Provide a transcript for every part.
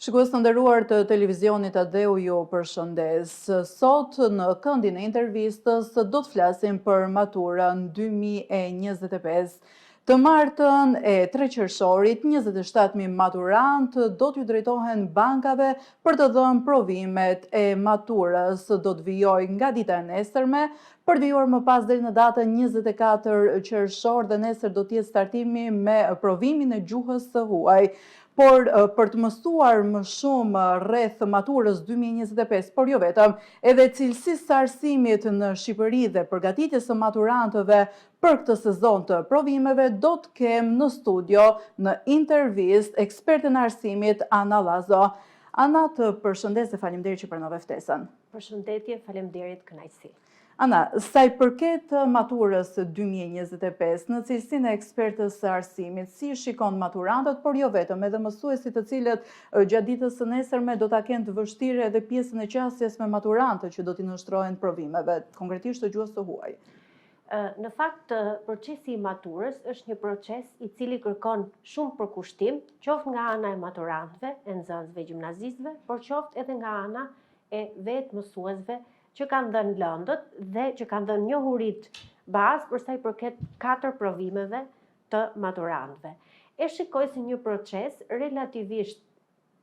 Shikues të nderuar të televizionit Adeu, ju përshëndes. Sot në këndin e intervistës do të flasim për maturën 2025. Të martën e 3 qershorit, 27.000 maturant do t'ju drejtohen bankave për të dhënë provimet e maturës. Do të vijojë nga dita e nesërme, për të vijuar më pas deri në datën 24 qershor dhe nesër do t'jetë startimi me provimin e gjuhës së huaj. Por për të mësuar më shumë rreth maturës 2025, por jo vetëm, edhe cilësisë së arsimit në Shqipëri dhe përgatitjes së maturantëve për këtë sezon të provimeve, do të kem në studio në intervistë ekspertën e arsimit Ana Lazo. Ana, të përshëndes dhe faleminderit që pranove ftesën. Përshëndetje, faleminderit, kënaqësi. Ana, sa i përket maturës 2025, në cilësinë e ekspertës së arsimit, si shikon maturantët, por jo vetëm, edhe mësuesit të cilët gjatë ditës së nesërme do ta kenë të vështirë edhe pjesën e qasjes me maturantët që do t'i nështrohen provimeve, konkretisht të gjuhës së huaj? Në fakt, procesi i maturës është një proces i cili kërkon shumë përkushtim, qoftë nga ana e maturantëve, e nxënësve gjimnazistëve, por qoftë edhe nga ana e vetë mësuesve që kanë dhënë lëndët dhe që kanë dhënë njohurit bazë për sa i përket 4 provimeve të maturantëve. E shikoj si një proces relativisht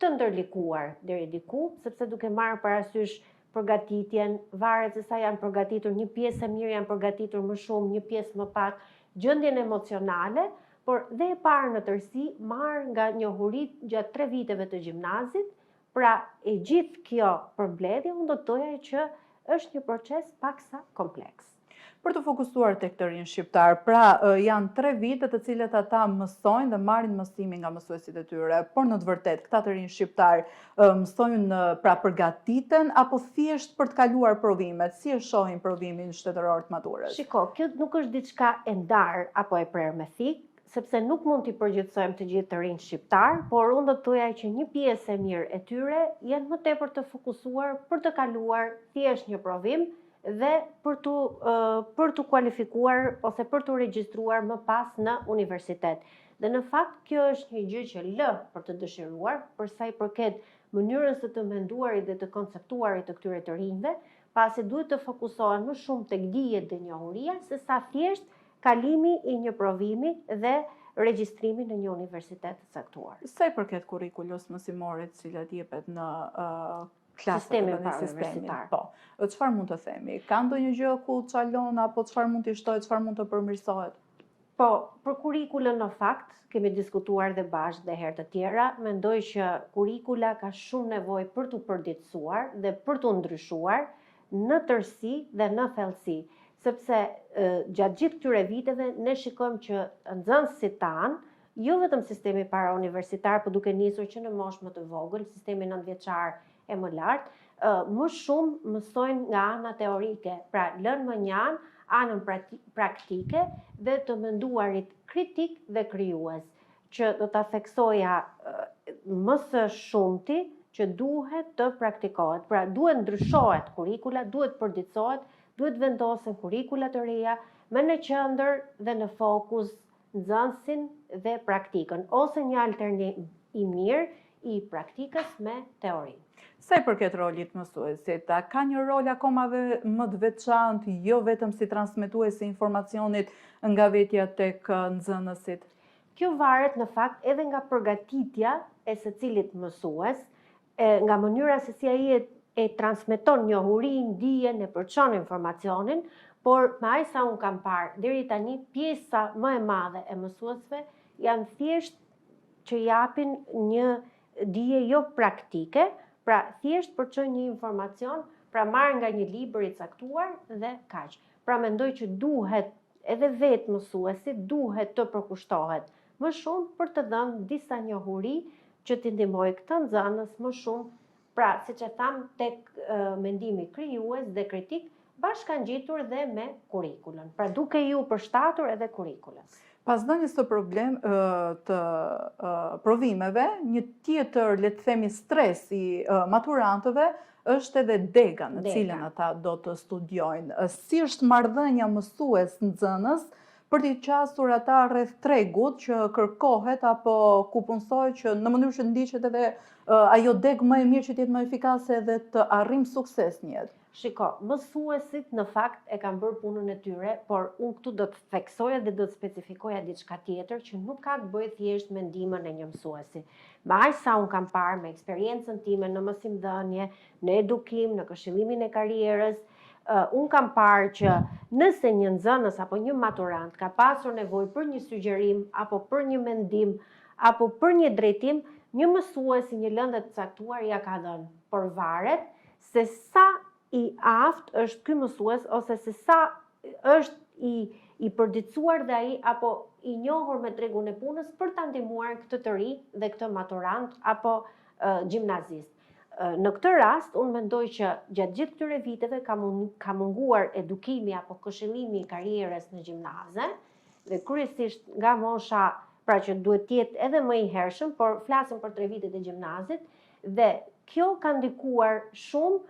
të ndërlikuar deri diku, sepse duke marrë parasysh përgatitjen, varet se sa janë përgatitur, një pjesë e mirë janë përgatitur më shumë, një pjesë më pak, gjendjen emocionale, por dhe e parë në tërësi marrë nga njohurit gjatë 3 viteve të gjimnazit. Pra e gjithë kjo përmbledhje, unë do të thoja që është një proces paksa kompleks. Për të fokusuar tek të rinj shqiptar, pra janë 3 vite të cilët ata mësojnë dhe marrin mësimin nga mësuesit e tyre, por në të vërtetë këta të rinj shqiptar mësojnë, pra përgatiten apo thjesht për të kaluar provimet, si e shohin provimin shtetëror të maturës? Shiko, kjo nuk është diçka e ndarë apo e prerë me thikë, sepse nuk mund t'i përgjithsojmë të gjithë të rinj shqiptar, por unë do të thoja që një pjesë e mirë e tyre janë më tepër të fokusuar për të kaluar thjesht një provim dhe për të kualifikuar ose për të regjistruar më pas në universitet. Dhe në fakt kjo është një gjë që lë për të dëshiruar, për sa i përket mënyrës së të menduarit dhe të konceptuarit të këtyre të rinjve, pasi duhet të fokusohen më shumë tek dijet dhe njohuria se sa thjesht kalimi i një provimi dhe regjistrimi në një universitet të caktuar. Sa i përket kurrikulës mësimorit të cilat jepet në sistemin universitar. Po, çfarë mund të themi? Ka ndonjë gjë ku çalon apo çfarë mund të shtojë, çfarë mund të përmirësohet? Po, për kurrikulën në fakt kemi diskutuar dhe bashkë dhe herë të tjera, mendoj që kurrikula ka shumë nevojë për të përditësuar dhe për të ndryshuar në tërësi dhe në thellësi. Sepse gjatë gjithë këtyre viteve ne shikojmë që nxënësit tanë, jo vetëm sistemi parauniversitar, por duke nisur që në moshë më të vogël, sistemi 9-vjeçar e më lartë, më shumë mësojnë nga ana teorike, pra lënë më njanë anën praktike dhe të menduarit kritik dhe krijues, që do ta theksoja më së shumti që duhet të praktikohet. Pra duhet ndryshohet kurrikula, duhet përditësohet, duhet vendosen kurrikula të reja me në qendër dhe në fokus nxënësin dhe praktikën, ose një alternativë i mirë i praktikës me teori. Sa i përket rolit mësuesit, a ka një rol akoma dhe më të veçantë, jo vetëm si transmetues i informacionit nga vetja tek nxënësit? Kjo varet në fakt edhe nga përgatitja e secilit mësues, nga mënyra se si ai e transmeton njohurinë, dijen, e përçon informacionin, por me aq sa unë kam parë deri tani, pjesa më e madhe e mësuesve janë thjesht që japin një dije jo praktike, pra thjesht përçojnë një informacion, pra marrë nga një libër i caktuar dhe kaq. Pra mendoj që duhet edhe vetë mësuesi duhet të përkushtohet më shumë për të dhënë disa njohuri që t'i ndihmojë këtë nxënës më shumë. Pra, siç e tham, tek mendimi krijues dhe kritik, bashkangjitur dhe me kurrikulën. Pra, duke ju përshtatur edhe kurrikulës. Pas dhënies të provimeve, një tjetër, le të themi, stres i maturantëve është edhe dega në cilën ata do të studiojnë. Si është marrëdhënia mësues-nxënës për t'i qasur ata rreth tregut që kërkohet apo ku punësoj që në mënyrë që ndiqet edhe ajo deg më e mirë që t'jetë më efikase dhe të arrim sukses në jetë. Shiko, mësuesit në fakt e kanë bërë punën e tyre, por unë këtu do të theksoja dhe do të specifikoja diçka tjetër që nuk ka të bëjë thjesht me ndihmën e një mësuesi. Me aq sa unë kam parë me eksperiencën time në mësimdhënie, në edukim, në këshillimin e karrierës, unë kam parë që nëse një nxënës apo një maturant ka pasur nevojë për një sugjerim apo për një mendim apo për një drejtim, një mësues i një lëndë të caktuar ja ka dhënë. Por varet se sa i aft është ky mësues ose se sa është i përditësuar dhe ai apo i njohur me tregun e punës për ta ndihmuar këtë të ri dhe këtë maturant apo gjimnazist. Në këtë rast, unë mendoj që gjatë gjithë këtyre viteve ka munguar edukimi apo këshillimi i karrierës në gjimnaze dhe kryesisht nga mosha, pra që duhet të jetë edhe më i hershëm, por flasim për 3 vitet e gjimnazit dhe kjo ka ndikuar shumë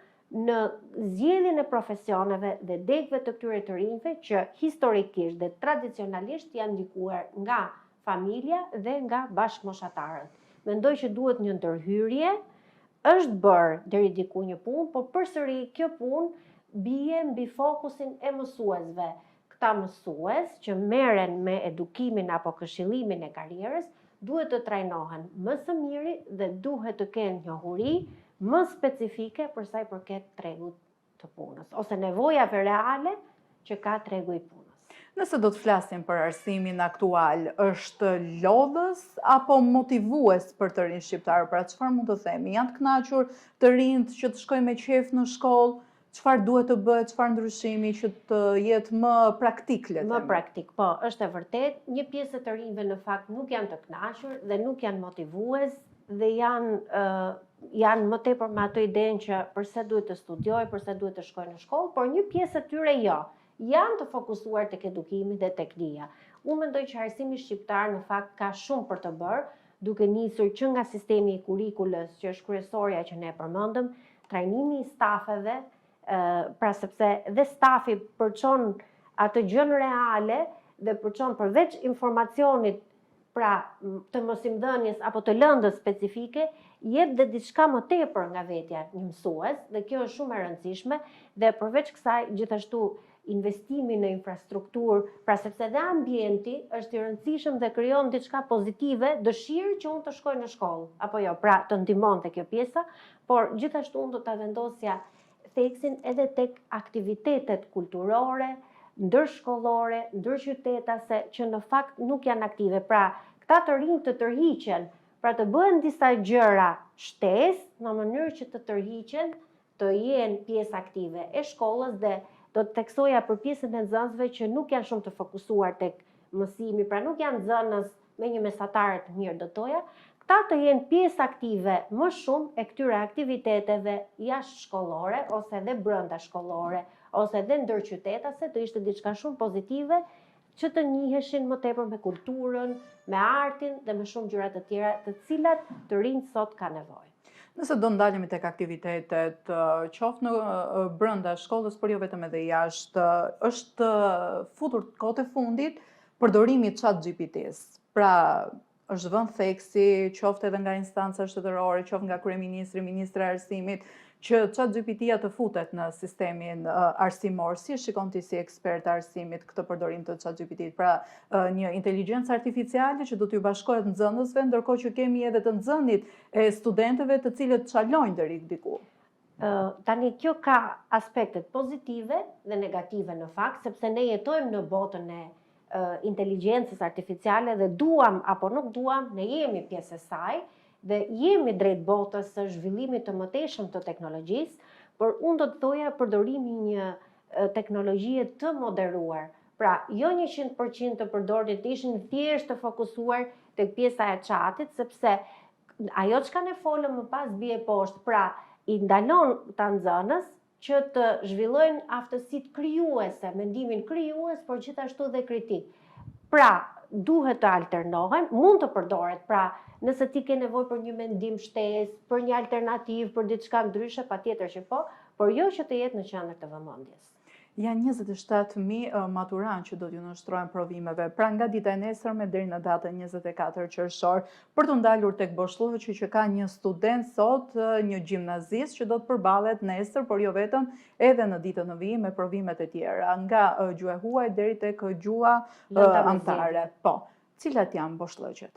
në zgjedhjen e profesioneve dhe degëve të këtyre të rinjve që historikisht dhe tradicionalisht janë ndikuar nga familja dhe nga bashkëmoshatarët. Mendoj që duhet një ndërhyrje, është bërë deri diku një punë, por përsëri kjo punë bie mbi fokusin e mësuesve. Këta mësues që merren me edukimin apo këshillimin e karrierës duhet të trajnohen më së miri dhe duhet të kenë njohuri më specifike për sa i përket tregut të punës, ose nevojave reale që ka tregu i punës. Nëse do të flasim për arsimin aktual, është lodhës apo motivues për të rinj shqiptarë? Pra çfarë mund të themi? Janë të kënaqur të rinjt që të shkojnë me qejf në shkollë? Çfarë duhet të bëhet, çfarë ndryshimi që të jetë më praktik, le të themi? Më praktik, po, është e vërtet. Një pjesë të rinjve në fakt nuk janë të kënaqur dhe nuk janë motivues dhe janë më tepër me ato idenë që përse duhet të studioj, përse duhet të shkoj në shkollë, por një pjesë e tyre jo. Janë të fokusuar tek edukimi dhe tek dija. Unë mendoj që arsimi shqiptar në fakt ka shumë për të bërë, duke nisur që nga sistemi i kurikulës, që është kryesorja që ne përmendëm, trajnimi i stafeve, pra sepse dhe stafi përçon atë gjën reale dhe përçon përveç informacionit pra të mësimdhënies apo të lëndës specifike, jep dhe diçka më tepër nga vetja një mësues dhe kjo është shumë e rëndësishme dhe përveç kësaj gjithashtu investimi në infrastrukturë, pra sepse dhe ambienti është i rëndësishëm dhe krijon diçka pozitive, dëshirë që unë të shkoj në shkollë, apo jo, pra të ndihmonte kjo pjesa, por gjithashtu unë do ta vendosja theksin edhe tek aktivitetet kulturore, ndërshkollore, ndërqytetase, që në fakt nuk janë aktive. Pra, këta të rinj të tërhiqen, pra të bëhen disa gjëra shtesë në mënyrë që të tërhiqen, të jenë pjesë aktive e shkollës dhe do të theksoja për pjesën e nxënësve që nuk janë shumë të fokusuar tek mësimi, pra nuk janë nxënës me një mesatare të mirë dotoja, këta të jenë pjesë aktive më shumë e këtyre aktiviteteve jashtë shkollore ose dhe brenda shkollore ose dhe ndërqytetase, të ishte diçka shumë pozitive që të njiheshin më tepër me kulturën, me artin dhe me shumë gjëra të tjera të cilat të rinjt sot ka nevojë. Nëse do ndalemi tek aktivitetet, qoftë në brenda shkollës, por jo vetëm edhe jashtë, është futur kohët e fundit përdorimi i ChatGPT-s. Pra, është vënë theksi, qoftë edhe nga instanca shtetërore, qoftë nga kryeministri, ministri i arsimit, që ChatGPT-ja të futet në sistemin arsimor. Si shikon ti si ekspert arsimit këtë përdorim të ChatGPT-t? Pra, një inteligjencë artificiale që do t'ju bashkohet nxënësve, ndërkohë që kemi edhe të nxënit e studentëve të cilët çalojnë deri diku. Tani kjo ka aspektet pozitive dhe negative në fakt, sepse ne jetojmë në botën e inteligjencës artificiale dhe duam apo nuk duam, ne jemi pjesë e saj dhe jemi drejt botës së zhvillimit të mëtejshëm të teknologjisë, por unë do të thoja përdorimi një teknologjie të moderuar. Pra, jo 100% të përdorit të ishin thjesht të fokusuar tek pjesa e chatit, sepse ajo çka ne folëm më pas bie poshtë. Pra, i ndalon ta nxënës që të zhvillojnë aftësitë krijuese, mendimin krijues, por gjithashtu dhe kritik. Pra, duhet të alternohen, mund të përdoret, pra, nëse ti ke nevojë për një mendim shtesë, për një alternativë, për diçka ndryshe, patjetër që po, por jo që të jetë në qendër të vëmendjes. Janë 27.000 maturantë që do t'ju nënshtrohen provimeve, pra nga dita e nesërme deri në datën 24 qershor, për të ndalur tek boshllëqi që ka një student sot, një gjimnazist që do të përballet nesër, por jo vetëm, edhe në ditën në vijim me provimet e tjera, nga gjuha e huaj deri tek gjuha anëtare. Po, cilat janë boshllëqet?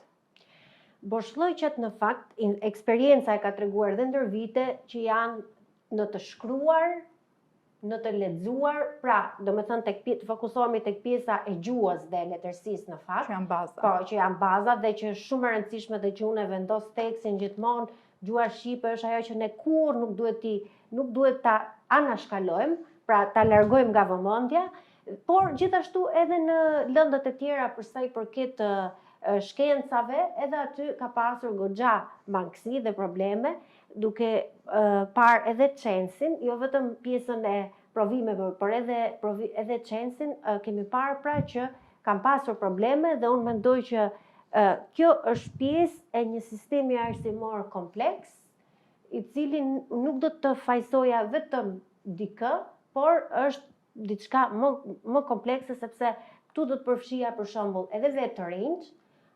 Boshllëqet në fakt, eksperienca e ka treguar dhe ndër vite që janë në të shkruar, në të lexuar, pra, do me thënë të fokusohemi tek pjesa e gjuhës dhe letërsisë në fakt. Që janë baza. Po, që janë baza dhe që është shumë e rëndësishme dhe që unë e vendos tekstin gjithmonë, gjuha shqipe është ajo që ne kur nuk duhet ta anashkalojmë, pra ta largojmë nga vëmendja, por gjithashtu edhe në lëndët e tjera për sa i përket shkencave, edhe aty ka pasur goxha mangësi dhe probleme, duke parë edhe censin, jo vetëm pjesën e provimeve, por edhe censin, kemi parë pra që kam pasur probleme dhe unë mendoj që kjo është pjesë e një sistemi arsimor kompleks, i cili nuk do të fajsoja vetëm dikë, por është diçka më komplekse, sepse këtu do të përfshija për shembull edhe vetë të rinjt,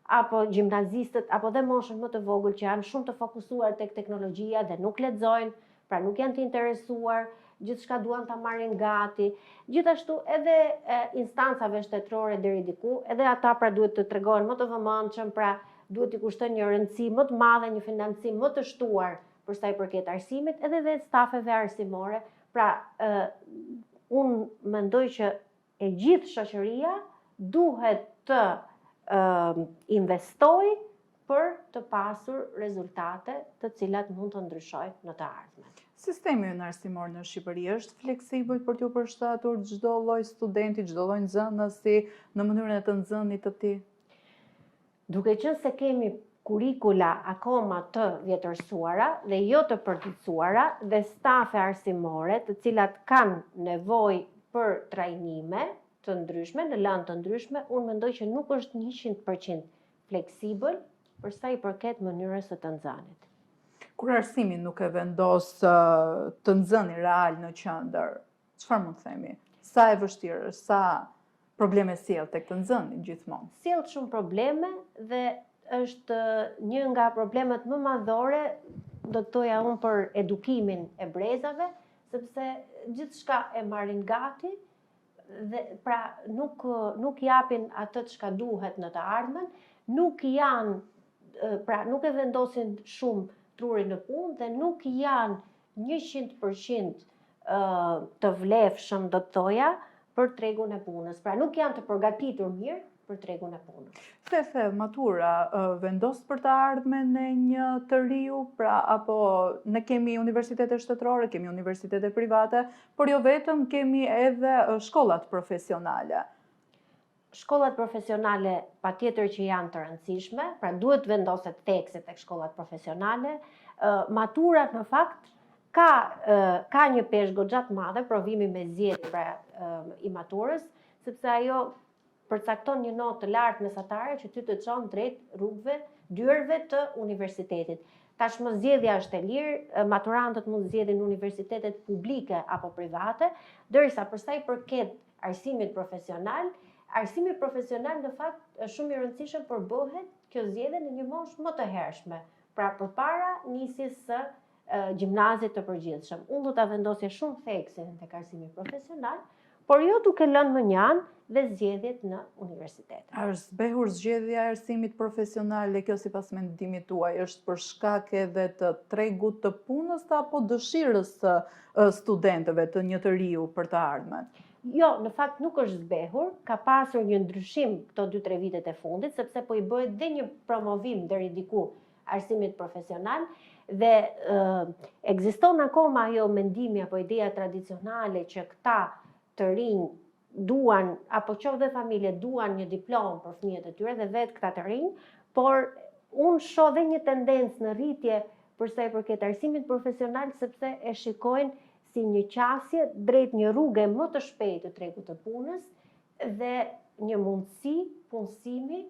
apo gjimnazistët, apo dhe moshën më të vogël që janë shumë të fokusuar tek teknologjia dhe nuk lexojnë, pra nuk janë të interesuar, gjithçka duan ta marrin gati. Gjithashtu edhe instancave shtetërore deri diku, edhe ata pra duhet të tregohen më të vëmendshëm, pra duhet t'i kushtojnë një rëndësi më të madhe, një financim më të shtuar për sa i përket arsimit, edhe stafeve arsimore. Pra, unë mendoj që e gjithë shoqëria duhet të investoj për të pasur rezultate të cilat mund të ndryshojnë në të ardhmen. Sistemi ynë arsimor në Shqipëri është fleksibël për t'ju përshtatur çdo lloj studenti, çdo lloj nxënësi në mënyrën e të nxënit të tij? Duke qenë se kemi kurikula akoma të vjetërsuara dhe jo të përditësuara dhe stafe arsimore të cilat kanë nevojë për trajnime të ndryshme, në lëndë të ndryshme, unë mendoj që nuk është 100% fleksibël për sa i përket mënyrës së të nxënit. Kur arsimi nuk e vendos të nxënin real në qendër, çfarë mund të themi? Sa e vështirë, sa probleme sjell tek të nxënit gjithmonë? Sjell shumë probleme dhe është një nga problemet më madhore, do të thoja unë, për edukimin e brezave, sepse gjithçka e marrin gati, dhe pra nuk japin atë çka duhet në të ardhmen, nuk e vendosin shumë trurin në punë dhe nuk janë 100% të vlefshëm, do të thoja, për tregun e punës. Pra nuk janë të përgatitur mirë për tregun e punës. Thefe, matura vendos për të ardhmen e një të riu, pra apo ne kemi universitete shtetërore, kemi universitete private, por jo vetëm, kemi edhe shkollat profesionale. Shkollat profesionale patjetër që janë të rëndësishme, pra duhet vendoset thekse tek shkollat profesionale. Maturat në fakt ka një peshë goxha të madhe, provimi me zgjedhje pra i maturës, sepse ajo përcakton një notë të lartë mesatare që ty të çon drejt rrugëve, dyerve të universitetit. Tashmë zgjedhja është e lirë, maturantët mund zgjedhin universitetet publike apo private, ndërsa për sa i përket arsimit profesional në fakt është shumë i rëndësishëm por bëhet kjo zgjedhje në një moshë më të hershme, pra përpara nisjes së gjimnazit të përgjithshëm. Unë do ta vendosja shumë theksin tek arsimi profesional, por jo duke lënë mënjan dhe zgjedhjet në universitete. A është zbehur zgjedhja e arsimit profesional dhe kjo sipas mendimit tuaj është për shkak edhe të tregut të punës apo dëshirës së studentëve të një të riu për të ardhmen? Jo, në fakt nuk është zbehur, ka pasur një ndryshim këto 2-3 vitet e fundit, sepse po i bëhet dhe një promovim deri diku arsimit profesional dhe ekziston akoma ajo mendimi apo ideja tradicionale që këta të rinj duan, apo qoftë dhe familje duan një diplomë për fëmijët e tyre dhe vetë këta të rinj, por unë shoh dhe një tendencë në rritje për sa i përket arsimit profesional, sepse e shikojnë si një qasje drejt një rrugë më të shpejtë të tregut të punës dhe një mundësi punësimi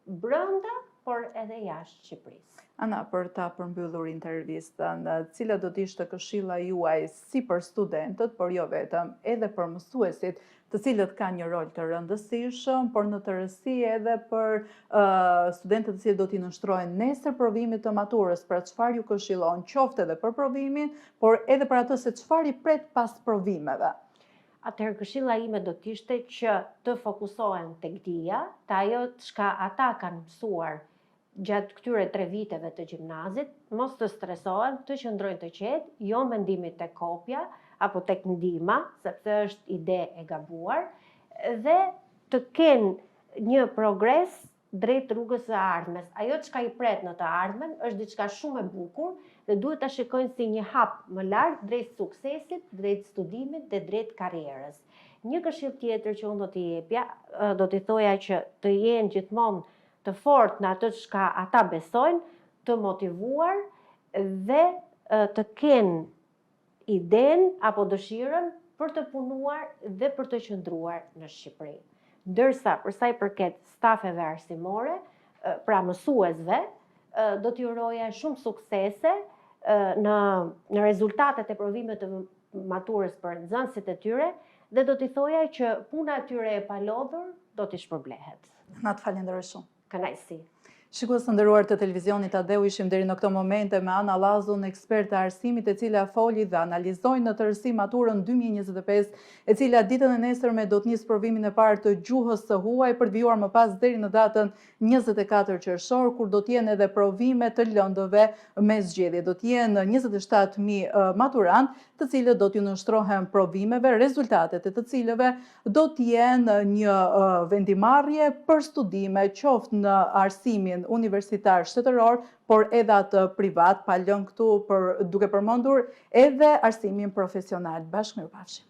brenda, por edhe jashtë Shqipërisë. Ana, për ta përmbyllur intervistën, cila do të ishte këshilla juaj si për studentët, por jo vetëm, edhe për mësuesit, të cilët kanë një rol të rëndësishëm, por në tërësi edhe për studentët të cilët do t'i nështrojnë nesër provimit të maturës, pra çfarë ju këshillon, qoftë edhe për provimin, por edhe për atë se çfarë i pret pas provimeve? Atëherë këshilla ime do t'ishte që të fokusohen tek dija, të ajo çka ata kanë mësuar gjatë këtyre 3 viteve të gjimnazit, mos të stresohen, të qëndrojnë të qetë, jo mendimit tek kopja, apo tek ndihma, sepse është ide e gabuar, dhe të kenë një progres drejt rrugës së ardhmes. Ajo çka i pret në të ardhmen është diçka shumë e bukur dhe duhet ta shikojnë si një hap më lart drejt suksesit, drejt studimit dhe drejt karrierës. Një këshill tjetër që unë do t'i jepja, do t'i thoja që të jenë gjithmonë të fortë në atë çka ata besojnë, të motivuar dhe të kenë idenë apo dëshirën për të punuar dhe për të qëndruar në Shqipëri. Ndërsa për sa i përket stafeve arsimore, pra mësuesve, do t'ju uroja shumë suksese në rezultatet e provimeve të maturës për nxënësit e tyre dhe do t'i thoja që puna e tyre e palodhur do t'i shpërblehet. Na të falenderoj shumë. Kënaqësi. Shikues të nderuar të televizionit Adeu, ishim deri në këto momente me Ana Llazun, ekspert e arsimit, e cila foli dhe analizoi në tërësi maturën 2025, e cila ditën e nesërme do të nisë provimin e parë të gjuhës së huaj për të vijuar më pas deri në datën 24 qershor, kur do të jenë edhe provime të lëndëve me zgjedhje. Do të jenë 27.000 maturant, të cilët do t'ju nështrohen provimeve, rezultatet e të cilëve do të jenë një vendimarrje për studime, qoftë në arsimin universitar shtetëror, por edhe atë privat, pa lënë këtu duke përmendur edhe arsimin profesional. Bashkë mirupafshim.